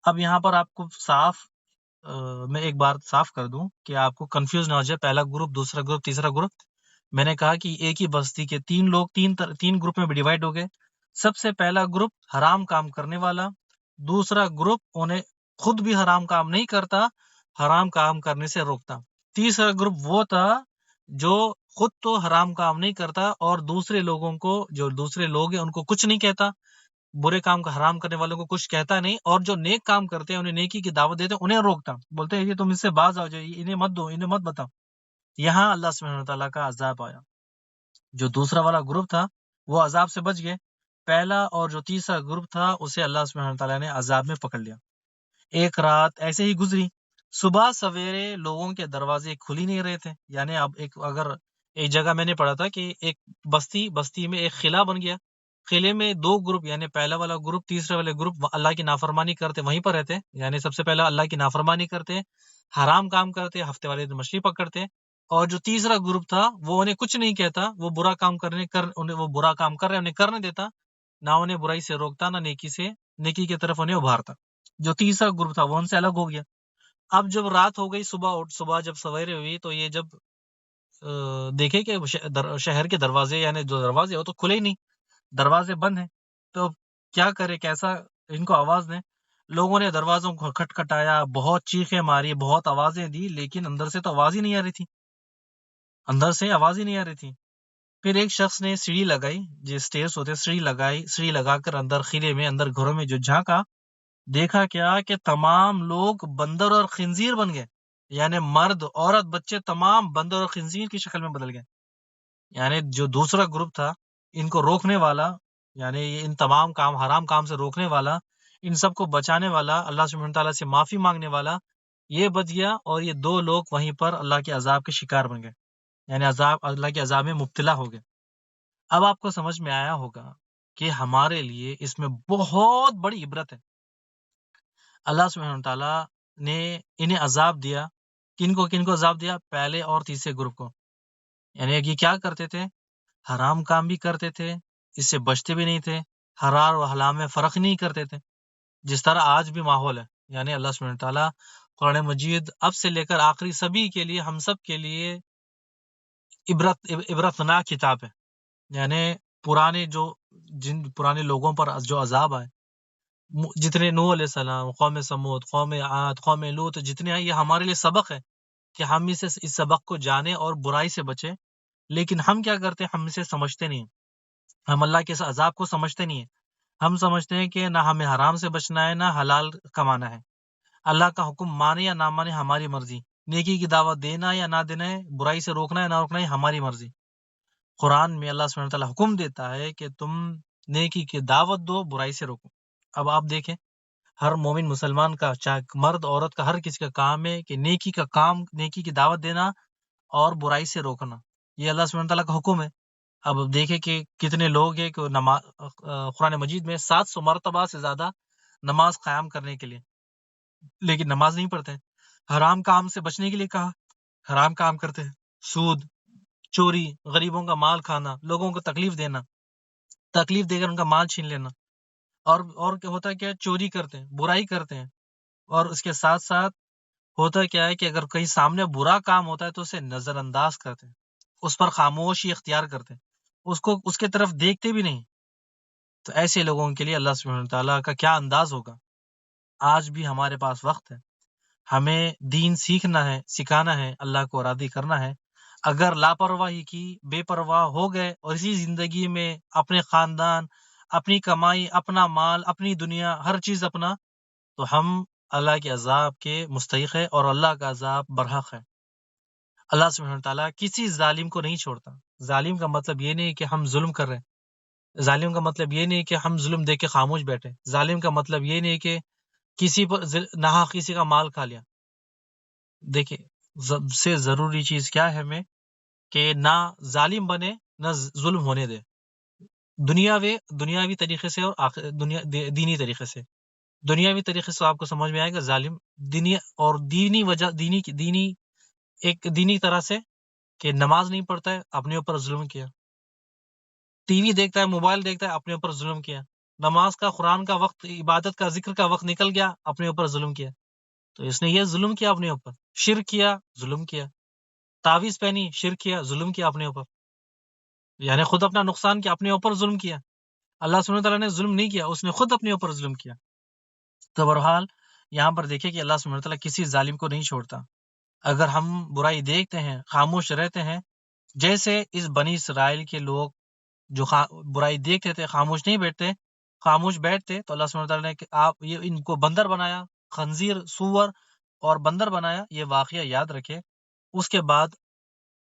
اب یہاں پر آپ کو میں ایک بار صاف کر دوں کہ آپ کو کنفیوز نہ ہو جائے، پہلا گروپ، دوسرا گروپ، تیسرا گروپ۔ میں نے کہا کہ ایک ہی بستی کے 3 لوگ 3 گروپ میں ڈیوائیڈ ہو گئے۔ سب سے پہلا گروپ حرام کام کرنے والا، دوسرا گروپ انہیں خود بھی حرام کام نہیں کرتا، حرام کام کرنے سے روکتا، تیسرا گروپ وہ تھا جو خود تو حرام کام نہیں کرتا اور دوسرے لوگوں کو، جو دوسرے لوگ ہیں ان کو کچھ نہیں کہتا، برے کام کا حرام کرنے والوں کو کچھ کہتا نہیں، اور جو نیک کام کرتے ہیں، انہیں نیکی کی دعوت دیتے ہیں، انہیں روکتا، بولتے ہیں یہ تم اس سے باز آ جاؤ، انہیں مت دو، انہیں مت بتاؤ۔ یہاں اللہ سبحانہ تعالیٰ کا عذاب آیا۔ جو دوسرا والا گروپ تھا وہ عذاب سے بچ گئے، پہلا اور جو تیسرا گروپ تھا اسے اللہ سبحانہ تعالیٰ نے عذاب میں پکڑ لیا۔ ایک رات ایسے ہی گزری، صبح سویرے لوگوں کے دروازے کھل ہی نہیں رہے تھے، یعنی اب ایک جگہ میں نے پڑھا تھا کہ ایک بستی میں ایک قلعہ بن گیا، قلعے میں 2 گروپ، یعنی پہلا والا گروپ، تیسرے والے گروپ اللہ کی نافرمانی کرتے وہیں پر رہتے، یعنی سب سے پہلا اللہ کی نافرمانی کرتے، حرام کام کرتے، ہفتے والے دن مچھلی پکڑتے، اور جو تیسرا گروپ تھا وہ انہیں کچھ نہیں کہتا، وہ برا کام کر رہے انہیں کرنے دیتا، نہ انہیں برائی سے روکتا، نہ نیکی کی طرف انہیں ابھارتا۔ جو تیسرا گروپ تھا وہ ان سے الگ ہو گیا۔ اب جب رات ہو گئی، صبح جب سویرے ہوئی، تو یہ جب دیکھے کہ شہر کے دروازے، یعنی جو دروازے وہ تو کھلے ہی نہیں، دروازے بند ہیں، تو کیا کرے، کیسا ان کو آواز دیں۔ لوگوں نے دروازوں کو کھٹکھٹایا، بہت چیخیں ماری، بہت آوازیں دی، لیکن اندر سے تو آواز ہی نہیں آ رہی تھی، پھر ایک شخص نے سیڑھی لگائی، جو سٹیئرز ہوتے سیڑھی لگا کر اندر قلعے میں، اندر گھروں میں جو جھانکا، دیکھا کیا کہ تمام لوگ بندر اور خنزیر بن گئے، یعنی مرد عورت بچے تمام بندر اور خنزیر کی شکل میں بدل گئے. یعنی جو دوسرا گروپ تھا ان کو روکنے والا، یعنی ان تمام کام حرام کام سے روکنے والا، ان سب کو بچانے والا، اللہ سبحانہ تعالیٰ سے معافی مانگنے والا، یہ بچ گیا اور یہ دو لوگ وہیں پر اللہ کے عذاب کے شکار بن گئے، یعنی اللہ کے عذاب میں مبتلا ہو گئے. اب آپ کو سمجھ میں آیا ہوگا کہ ہمارے لیے اس میں بہت بڑی عبرت ہے. اللہ سبحانہ تعالیٰ نے انہیں عذاب دیا. کن کو عذاب دیا؟ پہلے اور تیسرے گروپ کو. یعنی یہ کیا کرتے تھے؟ حرام کام بھی کرتے تھے، اس سے بچتے بھی نہیں تھے، حلال و حرام میں فرق نہیں کرتے تھے، جس طرح آج بھی ماحول ہے. یعنی اللہ سبحانہ تعالیٰ قرآن مجید اب سے لے کر آخری سبھی کے لیے، ہم سب کے لیے عبرتناک کتاب ہے. یعنی پرانے لوگوں پر جو عذاب آئے، جتنے نوح علیہ السلام، قوم سمود، قوم عاد، قوم لوط، جتنے ہیں، یہ ہمارے لیے سبق ہے کہ ہم اس سبق کو جانیں اور برائی سے بچیں. لیکن ہم کیا کرتے ہیں؟ ہم اسے سمجھتے نہیں، ہم اللہ کے اس عذاب کو سمجھتے نہیں ہیں. ہم سمجھتے ہیں کہ نہ ہمیں حرام سے بچنا ہے نہ حلال کمانا ہے. اللہ کا حکم مانے یا نہ مانے ہماری مرضی، نیکی کی دعوت دینا یا نہ دینا ہے، برائی سے روکنا ہے نہ روکنا ہے ہماری مرضی. قرآن میں اللہ سبحانہ تعالیٰ حکم دیتا ہے کہ تم نیکی کی دعوت دو، برائی سے روکو. اب آپ دیکھیں ہر مومن مسلمان کا، چاہے مرد عورت کا، ہر کسی کا کام ہے کہ نیکی کا کام، نیکی کی دعوت دینا اور برائی سے روکنا. یہ اللہ سبحانہ تعالیٰ کا حکم ہے. اب دیکھیں کہ کتنے لوگ ہیں کہ قرآن مجید میں 700 مرتبہ سے زیادہ نماز قائم کرنے کے لیے، لیکن نماز نہیں پڑھتے. حرام کام سے بچنے کے لیے کہا، حرام کام کرتے ہیں، سود، چوری، غریبوں کا مال کھانا، لوگوں کو تکلیف دینا، تکلیف دے کر ان کا مال چھین لینا، اور کیا ہوتا ہے؟ کیا چوری کرتے ہیں، برائی کرتے ہیں. اور اس کے ساتھ ساتھ ہوتا کیا ہے کہ اگر کہیں سامنے برا کام ہوتا ہے تو اسے نظر انداز کرتے ہیں، اس پر خاموشی اختیار کرتے ہیں، اس کے طرف دیکھتے بھی نہیں. تو ایسے لوگوں کے لیے اللہ سبحانہ تعالیٰ کا کیا انداز ہوگا. آج بھی ہمارے پاس وقت ہے، ہمیں دین سیکھنا ہے، سکھانا ہے، اللہ کو راضی کرنا ہے. اگر لاپرواہی کی، بے پرواہ ہو گئے اور اسی زندگی میں اپنے خاندان، اپنی کمائی، اپنا مال، اپنی دنیا، ہر چیز اپنا، تو ہم اللہ کے عذاب کے مستحق ہے اور اللہ کا عذاب برحق ہے. اللہ سبحانہ تعالیٰ کسی ظالم کو نہیں چھوڑتا. ظالم کا مطلب یہ نہیں کہ ہم ظلم کر رہے ہیں، ظالم کا مطلب یہ نہیں کہ ہم ظلم دیکھ کے خاموش بیٹھے، ظالم کا مطلب یہ نہیں کہ کسی پر ناحق کسی کا مال کھا لیا. دیکھیں سب سے ضروری چیز کیا ہے ہمیں؟ کہ نہ ظالم بنے نہ ظلم ہونے دے، دنیاوی طریقے سے اور دینی طریقے سے. دنیاوی طریقے سے آپ کو سمجھ میں آئے گا ظالم، دینی اور دینی طرح سے کہ نماز نہیں پڑھتا ہے، اپنے اوپر ظلم کیا، ٹی وی دیکھتا ہے، موبائل دیکھتا ہے، اپنے اوپر ظلم کیا، نماز کا، قرآن کا وقت، عبادت کا، ذکر کا وقت نکل گیا، اپنے اوپر ظلم کیا. تو اس نے یہ ظلم کیا اپنے اوپر، شرک کیا، ظلم کیا، تعویذ پہنی، شرک کیا، ظلم کیا اپنے اوپر، یعنی خود اپنا نقصان کیا، اپنے اوپر ظلم کیا. اللہ سبحانہ تعالیٰ نے ظلم نہیں کیا، اس نے خود اپنے اوپر ظلم کیا. تو بہرحال یہاں پر دیکھیں کہ اللہ سبحانہ تعالیٰ کسی ظالم کو نہیں چھوڑتا. اگر ہم برائی دیکھتے ہیں، خاموش رہتے ہیں، جیسے اس بنی اسرائیل کے لوگ جو برائی دیکھتے تھے، خاموش نہیں بیٹھتے، خاموش بیٹھتے، تو اللہ سبحانہ تعالیٰ نے ان کو بندر بنایا، خنزیر، سور اور بندر بنایا. یہ واقعہ یاد رکھے. اس کے بعد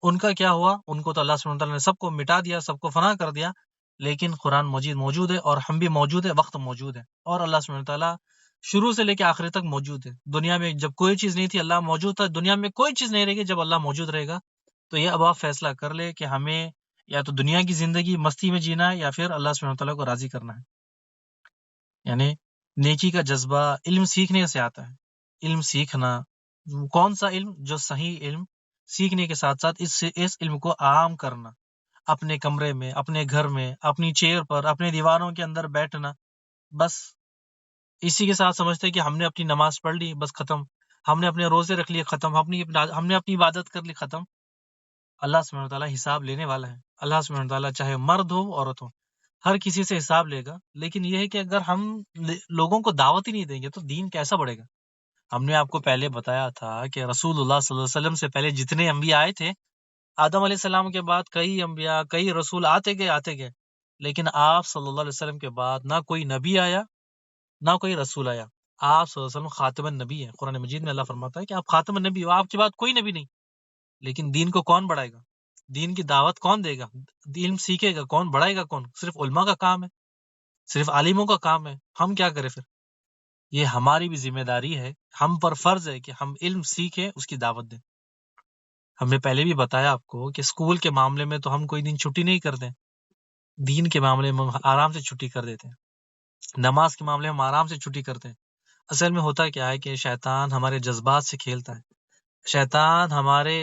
ان کا کیا ہوا؟ ان کو تو اللہ سبحانہ تعالیٰ نے سب کو مٹا دیا، سب کو فنا کر دیا. لیکن قرآن مجید موجود ہے اور ہم بھی موجود ہے، وقت موجود ہے، اور اللہ سبحانہ تعالیٰ شروع سے لے کے آخر تک موجود ہے. دنیا میں جب کوئی چیز نہیں تھی اللہ موجود تھا، دنیا میں کوئی چیز نہیں رہے گی جب اللہ موجود رہے گا. تو یہ اب آپ فیصلہ کر لے کہ ہمیں یا تو دنیا کی زندگی مستی میں جینا ہے یا پھر اللہ سبحانہ تعالیٰ کو راضی کرنا ہے. یعنی نیکی کا جذبہ علم سیکھنے سے آتا ہے. علم سیکھنا، کون سا علم؟ جو صحیح علم، سیکھنے کے ساتھ ساتھ اس علم کو عام کرنا، اپنے کمرے میں، اپنے گھر میں، اپنی چیئر پر، اپنے دیواروں کے اندر بیٹھنا، بس اسی کے ساتھ سمجھتے کہ ہم نے اپنی نماز پڑھ لی، بس ختم، ہم نے اپنے روزے رکھ لیے، ختم، ہم نے اپنی عبادت کر لی، ختم. اللہ سبحانہ تعالیٰ حساب لینے والا ہے. اللہ سبحانہ تعالیٰ چاہے مرد ہو عورت ہو، ہر کسی سے حساب لے گا. لیکن یہ ہے کہ اگر ہم لوگوں کو دعوت ہی نہیں دیں گے تو دین کیسا بڑھے گا؟ ہم نے آپ کو پہلے بتایا تھا کہ رسول اللہ صلی اللہ علیہ وسلم سے پہلے جتنے انبیاء آئے تھے، آدم علیہ السلام کے بعد کئی انبیاء، کئی رسول آتے گئے، لیکن آپ صلی اللہ علیہ وسلم کے بعد نہ کوئی نبی آیا، نہ کوئی رسول آیا. آپ صلی اللہ علیہ وسلم خاتم النبی ہیں. قرآن مجید میں اللہ فرماتا ہے کہ آپ خاتم النبی ہو، آپ کے بعد کوئی نبی نہیں. لیکن دین کو کون بڑھائے گا؟ دین کی دعوت کون دے گا؟ علم سیکھے گا کون؟ بڑھائے گا کون؟ صرف علماء کا کام ہے، صرف عالموں کا کام ہے. ہم کیا کریں پھر؟ یہ ہماری بھی ذمہ داری ہے، ہم پر فرض ہے کہ ہم علم سیکھیں، اس کی دعوت دیں. ہم نے پہلے بھی بتایا آپ کو کہ اسکول کے معاملے میں تو ہم کوئی دن چھٹی نہیں کرتے، دین کے معاملے میں ہم آرام سے چھٹی کر دیتے ہیں. نماز کے معاملے میں ہم آرام سے چھٹی کرتے ہیں. اصل میں ہوتا کیا ہے کہ شیطان ہمارے جذبات سے کھیلتا ہے. شیطان ہمارے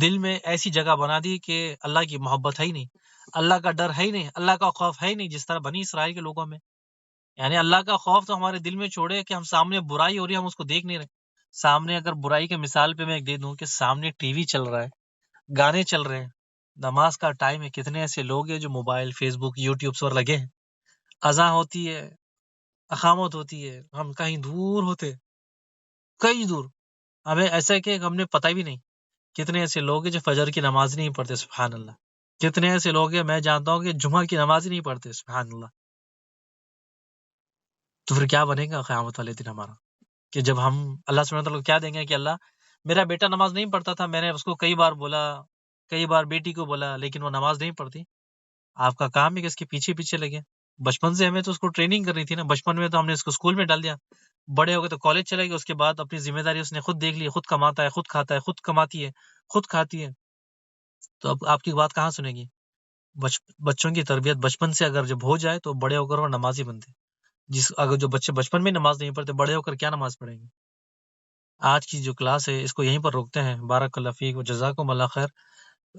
دل میں ایسی جگہ بنا دی کہ اللہ کی محبت ہے ہی نہیں، اللہ کا ڈر ہے ہی نہیں، اللہ کا خوف ہے ہی نہیں. جس طرح بنی اسرائیل کے لوگوں میں، یعنی اللہ کا خوف تو ہمارے دل میں چھوڑے کہ ہم سامنے برائی ہو رہی ہے ہم اس کو دیکھ نہیں رہے. سامنے اگر برائی کے مثال پہ میں ایک دے دوں کہ سامنے ٹی وی چل رہا ہے، گانے چل رہے ہیں، نماز کا ٹائم ہے، کتنے ایسے لوگ ہیں جو موبائل، فیس بک، یوٹیوب پر لگے ہیں. اذان ہوتی ہے، اقامت ہوتی ہے، ہم کہیں دور ہوتے، کئی دور، ہمیں ایسا ہے کہ ہم نے پتہ بھی نہیں. کتنے ایسے لوگ ہیں جو فجر کی نماز نہیں پڑھتے، سبحان اللہ. کتنے ایسے لوگ ہیں میں جانتا ہوں کہ جمعہ کی نماز ہی نہیں پڑھتے، سبحان اللہ. تو پھر کیا بنے گا قیامت والے دن ہمارا؟ کہ جب ہم اللہ سبحانہ وتعالیٰ کو کیا دیں گے کہ اللہ میرا بیٹا نماز نہیں پڑھتا تھا، میں نے اس کو کئی بار بولا، کئی بار بیٹی کو بولا، لیکن وہ نماز نہیں پڑھتی. آپ کا کام ہے کہ اس کے پیچھے پیچھے لگے. بچپن سے ہمیں تو اس کو ٹریننگ کرنی تھی نا. بچپن میں تو ہم نے اس کو اسکول میں ڈال دیا، بڑے ہو گئے تو کالج چلے گئے، اس کے بعد اپنی ذمہ داری اس نے خود دیکھ لی، خود کماتا ہے، خود کھاتا ہے، خود کماتی ہے، خود کھاتی ہے. تو اب آپ کی بات کہاں سنے گی؟ بچوں کی تربیت بچپن سے اگر جب ہو جائے تو بڑے ہو کر وہ نمازی بنتے. اگر جو بچے بچپن میں نماز نہیں پڑھتے، بڑے ہو کر کیا نماز پڑھیں گے؟ آج کی جو کلاس ہے اس کو یہیں پر روکتے ہیں. بارک اللہ فیک و جزاکم اللہ خیر.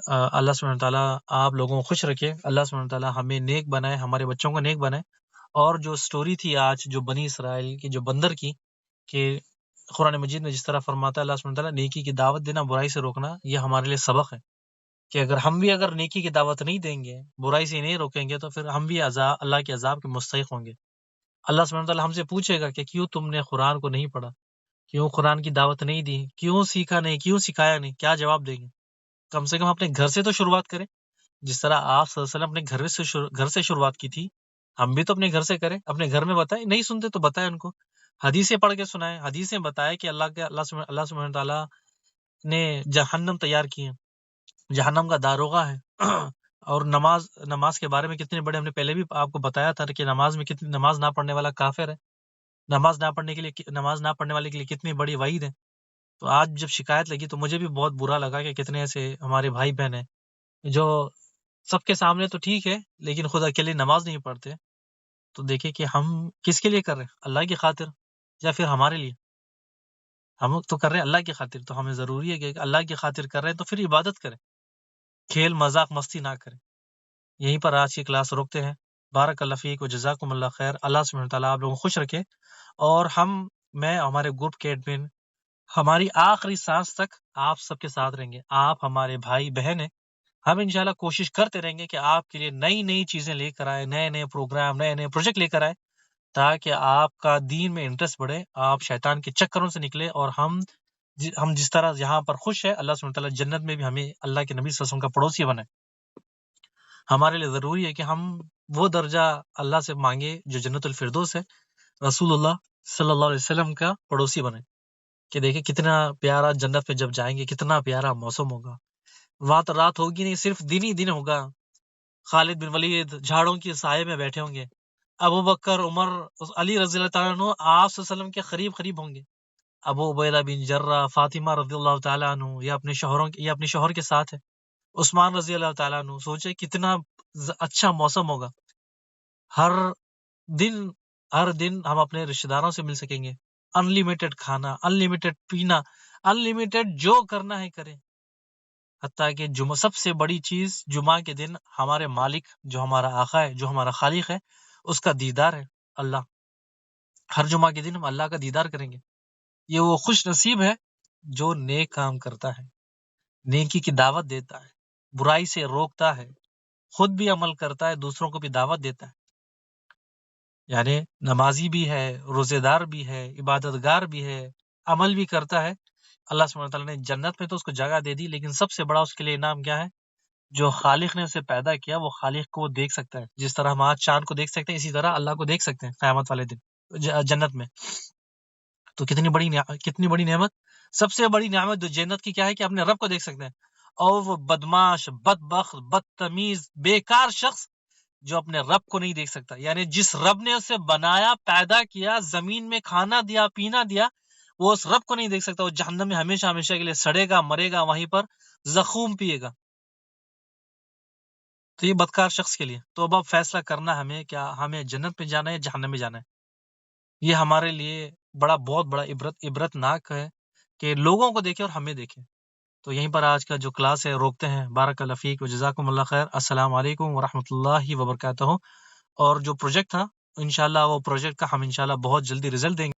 اللہ سبحانہ تعالیٰ آپ لوگوں کو خوش رکھے، اللہ سبحانہ تعالیٰ ہمیں نیک بنائے، ہمارے بچوں کو نیک بنائے. اور جو سٹوری تھی آج جو بنی اسرائیل کی، جو بندر کی، کہ قرآن مجید میں جس طرح فرماتا ہے اللہ سبحانہ تعالیٰ نیکی کی دعوت دینا، برائی سے روکنا، یہ ہمارے لیے سبق ہے کہ اگر ہم بھی اگر نیکی کی دعوت نہیں دیں گے، برائی سے نہیں روکیں گے، تو پھر ہم بھی اللہ کے عذاب کے مستحق ہوں گے. اللہ سبحانہ تعالیٰ ہم سے پوچھے گا کہ کیوں تم نے قرآن کو نہیں پڑھا، کیوں قرآن کی دعوت نہیں دی، کیوں سیکھا نہیں، کیوں سکھایا نہیں. کیا جواب دیں گے؟ کم سے کم اپنے گھر سے تو شروعات کریں. جس طرح آپ صلی اللہ علیہ وسلم اپنے گھر سے شروعات کی تھی، ہم بھی تو اپنے گھر سے کریں، اپنے گھر میں بتائیں. نہیں سنتے تو بتائیں ان کو، حدیثیں پڑھ کے سنائیں، حدیثیں بتائیں کہ اللہ سبحانہ تعالیٰ نے جہنم تیار کی ہے، جہنم کا داروغہ ہے. اور نماز کے بارے میں کتنے بڑے، ہم نے پہلے بھی آپ کو بتایا تھا کہ نماز نہ پڑھنے والا کافر ہے. نماز نہ پڑھنے والے کے لیے کتنی بڑی وعید ہے. تو آج جب شکایت لگی تو مجھے بھی بہت برا لگا کہ کتنے ایسے ہمارے بھائی بہن ہیں جو سب کے سامنے تو ٹھیک ہے لیکن خود اکیلے نماز نہیں پڑھتے. تو دیکھیں کہ ہم کس کے لیے کر رہے ہیں، اللہ کی خاطر یا پھر ہمارے لیے؟ ہم تو کر رہے ہیں اللہ کی خاطر، تو ہمیں ضروری ہے کہ اللہ کی خاطر کر رہے ہیں تو پھر عبادت کریں، کھیل مذاق مستی نہ کریں. یہیں پر آج کی کلاس روکتے ہیں. بارک اللہ فیک و جزاکم اللہ خیر. اللہ سبحانہ تعالیٰ آپ لوگوں کو خوش رکھے. اور میں ہمارے گروپ کے ایڈمن ہماری آخری سانس تک آپ سب کے ساتھ رہیں گے. آپ ہمارے بھائی بہن ہیں، ہم انشاءاللہ کوشش کرتے رہیں گے کہ آپ کے لیے نئی نئی چیزیں لے کر آئے، نئے نئے پروگرام، نئے نئے پروجیکٹ لے کر آئے، تاکہ آپ کا دین میں انٹرسٹ بڑھے، آپ شیطان کے چکروں سے نکلے، اور ہم جس طرح یہاں پر خوش ہے، اللہ سبحانہ تعالیٰ جنت میں بھی ہمیں اللہ کے نبی صلی اللہ علیہ وسلم کا پڑوسی بنائے. ہمارے لیے ضروری ہے کہ ہم وہ درجہ اللہ سے مانگے جو جنت الفردوس ہے، رسول اللہ صلی اللہ علیہ وسلم کا پڑوسی بنے. کہ دیکھیں کتنا پیارا جنت میں جب جائیں گے، کتنا پیارا موسم ہوگا. وہاں تو رات ہوگی نہیں، صرف دن ہی دن ہوگا. خالد بن ولید جھاڑوں کی سائے میں بیٹھے ہوں گے، ابو بکر، عمر، علی رضی اللہ تعالیٰ عنہ آپ صلی اللہ علیہ وسلم کے قریب ہوں گے. ابو عبیدہ بن جرہ، فاطمہ رضی اللہ تعالیٰ عنہ یا اپنے شوہر کے ساتھ ہے، عثمان رضی اللہ تعالیٰ عنہ. سوچے کتنا اچھا موسم ہوگا. ہر دن ہم اپنے رشتہ داروں سے مل سکیں گے. انلیمیٹڈ کھانا، انلیمیٹڈ پینا، انلیمیٹڈ جو کرنا ہے کریں. حتیٰ کہ سب سے بڑی چیز جمعہ کے دن ہمارے مالک جو ہمارا آقا ہے، جو ہمارا خالق ہے، اس کا دیدار ہے. اللہ ہر جمعہ کے دن ہم اللہ کا دیدار کریں گے. یہ وہ خوش نصیب ہے جو نیک کام کرتا ہے، نیکی کی دعوت دیتا ہے، برائی سے روکتا ہے، خود بھی عمل کرتا ہے، دوسروں کو بھی دعوت دیتا ہے. یعنی نمازی بھی ہے، روزے دار بھی ہے، عبادت گار بھی ہے، عمل بھی کرتا ہے. اللہ سبحانہ تعالیٰ نے جنت میں تو اس کو جگہ دے دی، لیکن سب سے بڑا اس کے لیے انعام کیا ہے؟ جو خالق نے اسے پیدا کیا، وہ خالق کو دیکھ سکتا ہے. جس طرح ہم آج چاند کو دیکھ سکتے ہیں، اسی طرح اللہ کو دیکھ سکتے ہیں قیامت والے دن جنت میں. تو کتنی بڑی نعمت. سب سے بڑی نعمت جو جنت کی کیا ہے کہ اپنے رب کو دیکھ سکتے ہیں. اور وہ بدماش، بدبخت، بدتمیز، بیکار شخص جو اپنے رب کو نہیں دیکھ سکتا، یعنی جس رب نے اسے بنایا، پیدا کیا، زمین میں کھانا دیا، پینا دیا، وہ اس رب کو نہیں دیکھ سکتا. وہ جہنم میں ہمیشہ ہمیشہ کے لیے سڑے گا، مرے گا، وہیں پر زخوم پیے گا. تو یہ بدکار شخص کے لیے. تو اب فیصلہ کرنا ہمیں، کیا ہمیں جنت میں جانا ہے یا جہنم میں جانا ہے. یہ ہمارے لیے بہت بڑا عبرتناک ہے کہ لوگوں کو دیکھیں اور ہمیں دیکھیں. تو یہیں پر آج کا جو کلاس ہے روکتے ہیں. بارک اللہ فیک و جزاکم اللہ خیر. السلام علیکم ورحمۃ اللہ وبرکاتہ. اور جو پروجیکٹ تھا انشاءاللہ وہ پروجیکٹ کا ہم انشاءاللہ بہت جلدی رزلٹ دیں گے.